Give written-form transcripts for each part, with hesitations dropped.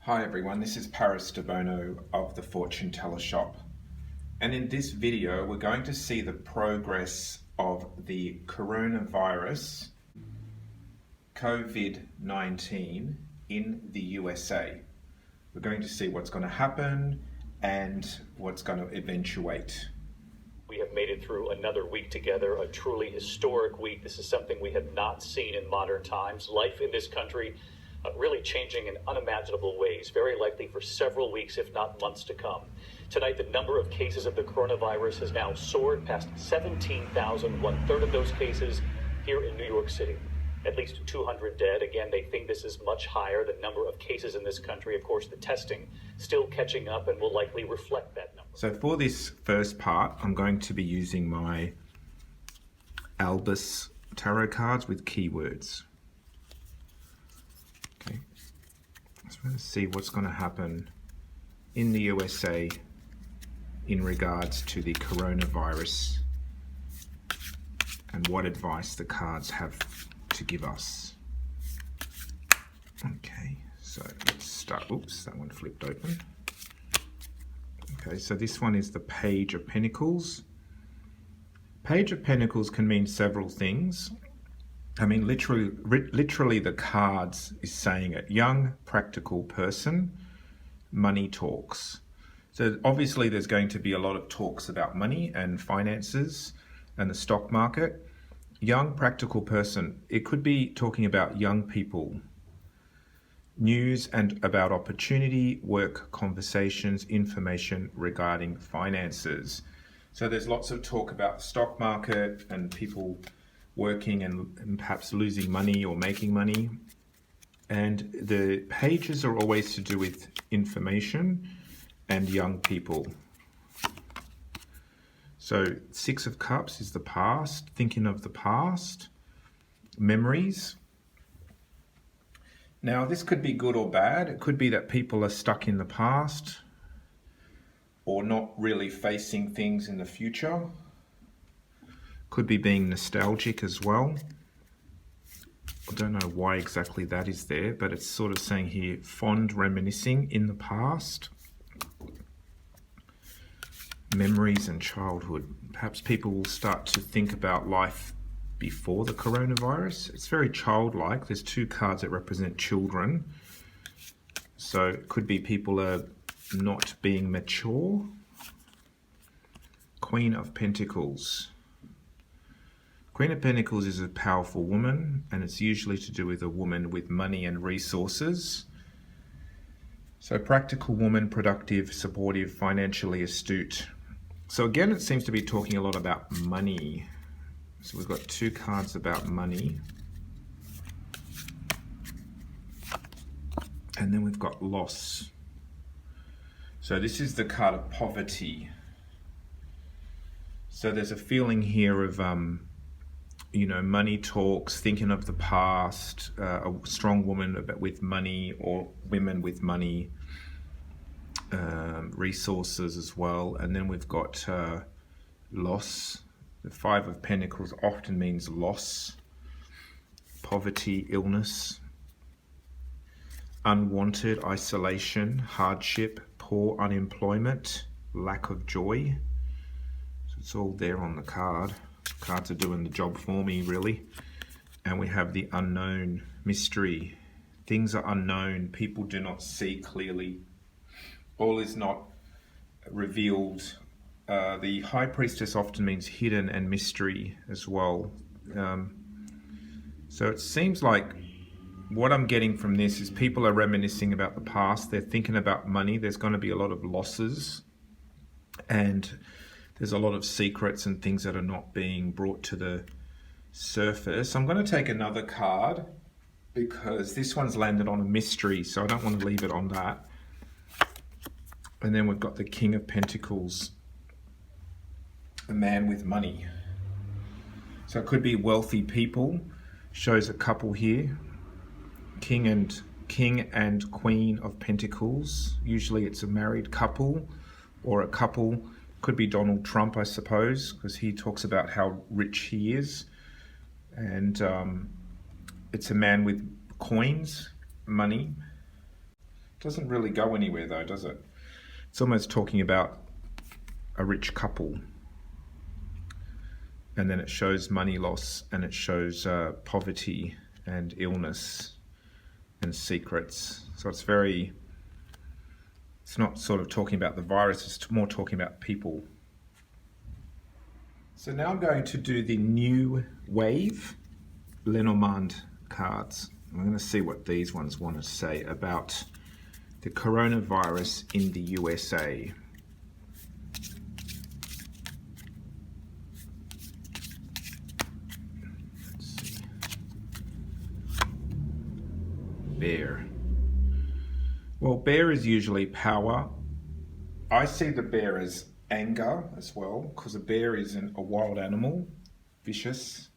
Hi everyone, this is Paris Debono of the Fortune Teller Shop. And in this video, we're going to see the progress of the coronavirus, COVID-19 in the USA. We're going to see what's going to happen and what's going to eventuate. We have made it through another week together, a truly historic week. This is something we have not seen in modern times. Life in this country really changing in unimaginable ways, very likely for several weeks, if not months to come. Tonight, the number of cases of the coronavirus has now soared past 17,000, one-third of those cases here in New York City. At least 200 dead. Again, they think this is much higher, the number of cases in this country. Of course, the testing still catching up and will likely reflect that number. So for this first part, I'm going to be using my Albus tarot cards with keywords. Okay, so we're going to see what's going to happen in the USA in regards to the coronavirus and what advice the cards have to give us. Okay, so let's start. Oops, that one flipped open. Okay, so this one is the Page of Pentacles. Page of Pentacles can mean several things. I mean, literally the cards is saying it. Young, practical person, money talks. So obviously there's going to be a lot of talks about money and finances and the stock market. Young, practical person. It could be talking about young people. News and about opportunity, work, conversations, information regarding finances. So there's lots of talk about the stock market and people working and perhaps losing money or making money. And the pages are always to do with information and young people. So Six of Cups is the past, thinking of the past, memories. Now this could be good or bad. It could be that people are stuck in the past or not really facing things in the future. Could be being nostalgic as well. I don't know why exactly that is there, but it's sort of saying here, fond reminiscing in the past. Memories and childhood. Perhaps people will start to think about life before the coronavirus. It's very childlike. There's two cards that represent children. So it could be people are not being mature. Queen of Pentacles. Queen of Pentacles is a powerful woman, and it's usually to do with a woman with money and resources. So practical woman, productive, supportive, financially astute. So again, it seems to be talking a lot about money. So we've got two cards about money. And then we've got loss. So this is the card of poverty. So there's a feeling here of, money talks, thinking of the past, a strong woman with money or women with money. Resources as well. And then we've got loss. The Five of Pentacles often means loss, poverty, illness, unwanted, isolation, hardship, poor unemployment, lack of joy. So it's all there on the card. Cards are doing the job for me, really. And we have the unknown, mystery. Things are unknown. People do not see clearly. All is not revealed. The High Priestess often means hidden and mystery as well. So it seems like what I'm getting from this is people are reminiscing about the past. They're thinking about money. There's going to be a lot of losses. And there's a lot of secrets and things that are not being brought to the surface. I'm going to take another card because this one's landed on a mystery. So I don't want to leave it on that. And then we've got the King of Pentacles, a man with money. So it could be wealthy people. Shows a couple here, King and Queen of Pentacles. Usually it's a married couple or a couple. Could be Donald Trump, I suppose, because he talks about how rich he is. And it's a man with coins, money. Doesn't really go anywhere though, does it? It's almost talking about a rich couple. And then it shows money loss, and it shows poverty and illness and secrets. So it's not sort of talking about the virus, it's more talking about people. So now I'm going to do the new wave Lenormand cards. I'm going to see what these ones want to say about the coronavirus in the USA. Bear. Well, bear is usually power. I see the bear as anger as well, because a bear is a wild animal, vicious,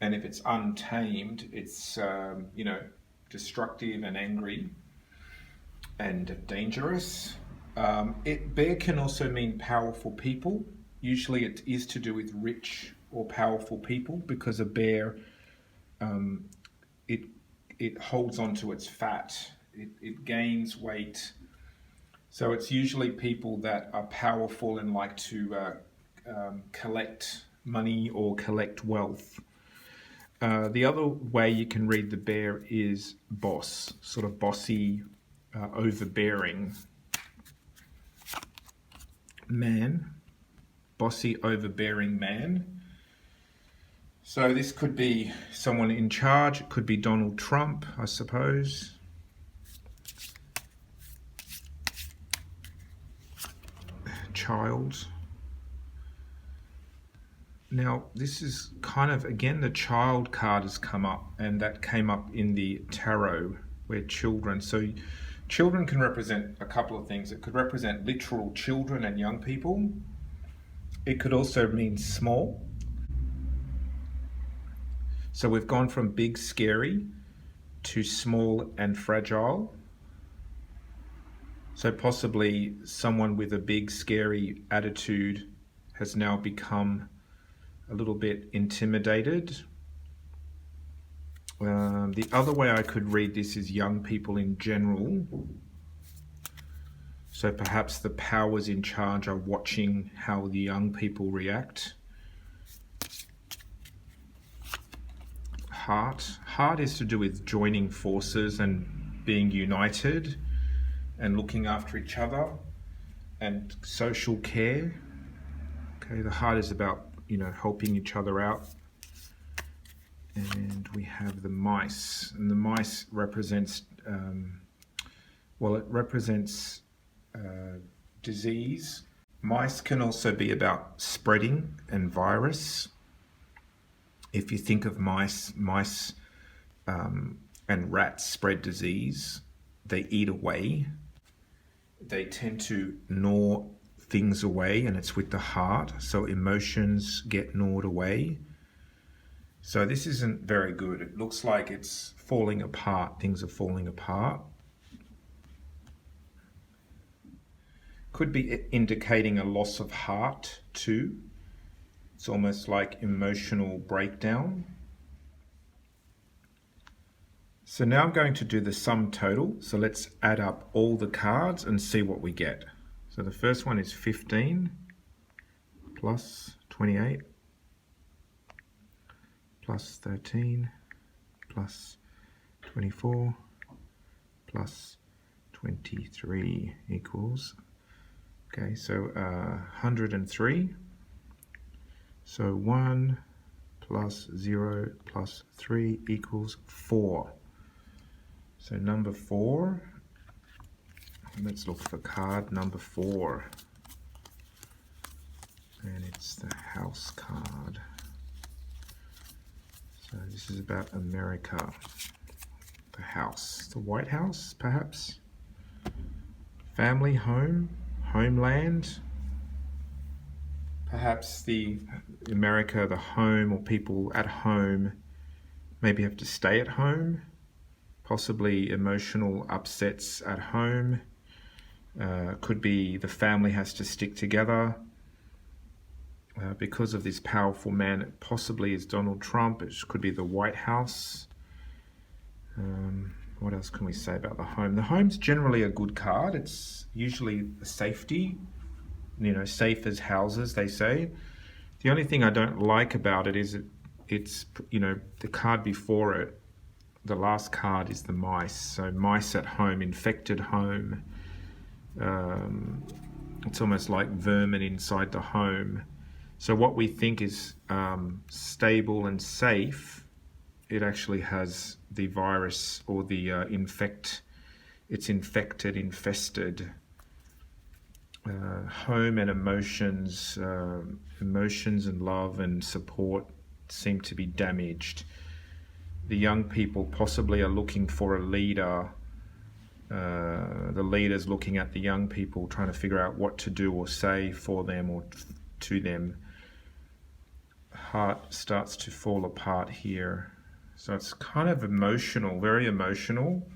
and if it's untamed, it's destructive and angry and dangerous. Bear can also mean powerful people. Usually it is to do with rich or powerful people, because a bear it holds onto its fat, it gains weight. So it's usually people that are powerful and like to collect money or collect wealth. The other way you can read the bear is boss, sort of bossy, overbearing man, bossy, overbearing man. So this could be someone in charge. It could be Donald Trump, I suppose. Child. Now this is kind of, again, the child card has come up, and that came up in the tarot, where children. So children can represent a couple of things. It could represent literal children and young people. It could also mean small. So we've gone from big, scary to small and fragile. So possibly someone with a big, scary attitude has now become a little bit intimidated. The other way I could read this is young people in general. So perhaps the powers in charge are watching how the young people react. Heart is to do with joining forces and being united and looking after each other and social care. Okay, the heart is about, helping each other out. And we have the mice, and the mice represents, it represents disease. Mice can also be about spreading and virus. If you think of mice and rats spread disease. They eat away. They tend to gnaw things away, and it's with the heart. So emotions get gnawed away. So this isn't very good. It looks like it's falling apart. Things are falling apart. Could be indicating a loss of heart too. It's almost like emotional breakdown. So now I'm going to do the sum total. So let's add up all the cards and see what we get. So the first one is 15 plus 28 plus 13 plus 24 plus 23 equals, okay, so 103. So 1 plus 0 plus 3 equals 4. So number 4, let's look for card number 4. And it's the house card. So this is about America. The house, the White House, perhaps. Family, home, homeland. Perhaps the America, the home, or people at home maybe have to stay at home. Possibly emotional upsets at home. Could be the family has to stick together because of this powerful man. It possibly is Donald Trump. It could be the White House. What else can we say about the home? The home's generally a good card. It's usually safety, safe as houses, they say. The only thing I don't like about it is it's the card before it, the last card is the mice. So mice at home, infected home. It's almost like vermin inside the home. So what we think is stable and safe, it actually has the virus or the it's infected, infested. Home and emotions and love and support seem to be damaged. The young people possibly are looking for a leader. The leader's looking at the young people, trying to figure out what to do or say for them or to them. Heart starts to fall apart here. So it's kind of emotional, very emotional.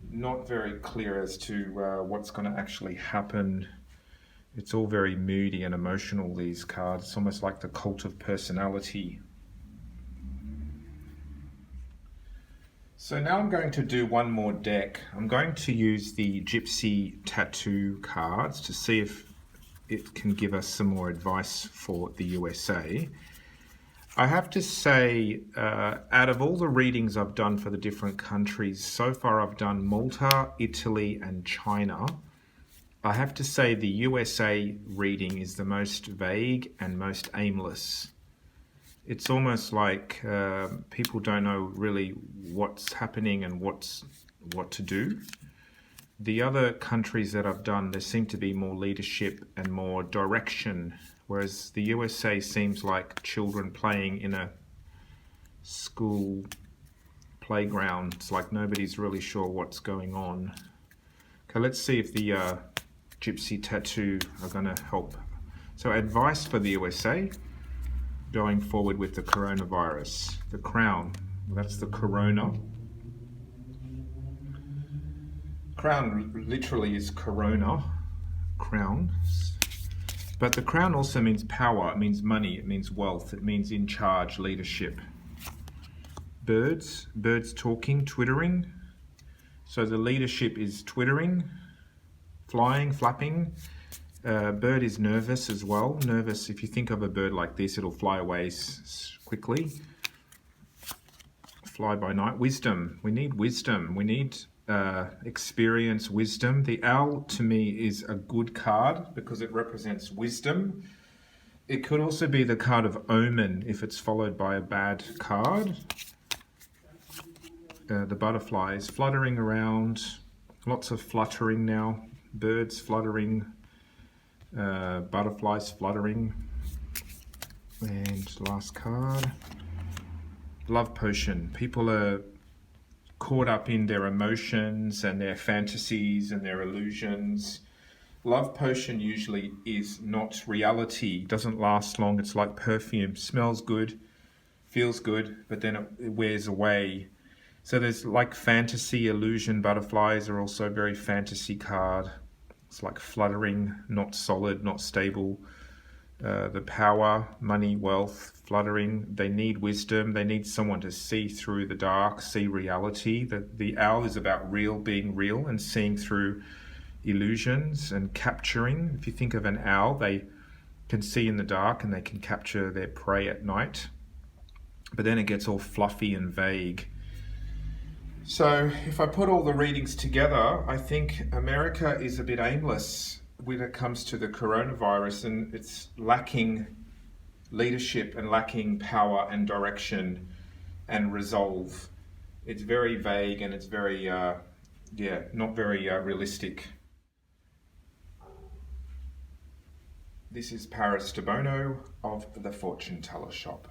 Not very clear as to what's going to actually happen. It's all very moody and emotional, these cards. It's almost like the cult of personality. So now I'm going to do one more deck. I'm going to use the Gypsy Tattoo cards to see if it can give us some more advice for the USA. I have to say, out of all the readings I've done for the different countries, so far I've done Malta, Italy, and China. I have to say the USA reading is the most vague and most aimless. It's almost like people don't know really what's happening and what to do. The other countries that I've done, there seem to be more leadership and more direction, whereas the USA seems like children playing in a school playground. It's like nobody's really sure what's going on. Okay, let's see if the Gypsy Tattoo are going to help. So advice for the USA going forward with the coronavirus. The crown, that's the corona. Crown literally is corona, crown. But the crown also means power, it means money, it means wealth, it means in charge, leadership. Birds talking, twittering. So the leadership is twittering, flying, flapping. Bird is nervous as well. Nervous, if you think of a bird like this, it'll fly away quickly. Fly by night. Wisdom, we need wisdom. We need experience, wisdom. The owl to me is a good card because it represents wisdom. It could also be the card of omen if it's followed by a bad card. The butterfly is fluttering around, lots of fluttering now, birds fluttering, butterflies fluttering. And last card, love potion. People are caught up in their emotions and their fantasies and their illusions. Love potion usually is not reality, doesn't last long. It's like perfume, smells good, feels good, but then it wears away. So there's like fantasy, illusion. Butterflies are also a very fantasy card. It's like fluttering, not solid, not stable. The power, money, wealth, fluttering. They need wisdom. They need someone to see through the dark, see reality. The owl is about being real and seeing through illusions and capturing. If you think of an owl, they can see in the dark and they can capture their prey at night. But then it gets all fluffy and vague. So if I put all the readings together, I think America is a bit aimless when it comes to the coronavirus, and it's lacking leadership and lacking power and direction and resolve. It's very vague and it's very, not very realistic. This is Paris Debono of the Fortune Teller Shop.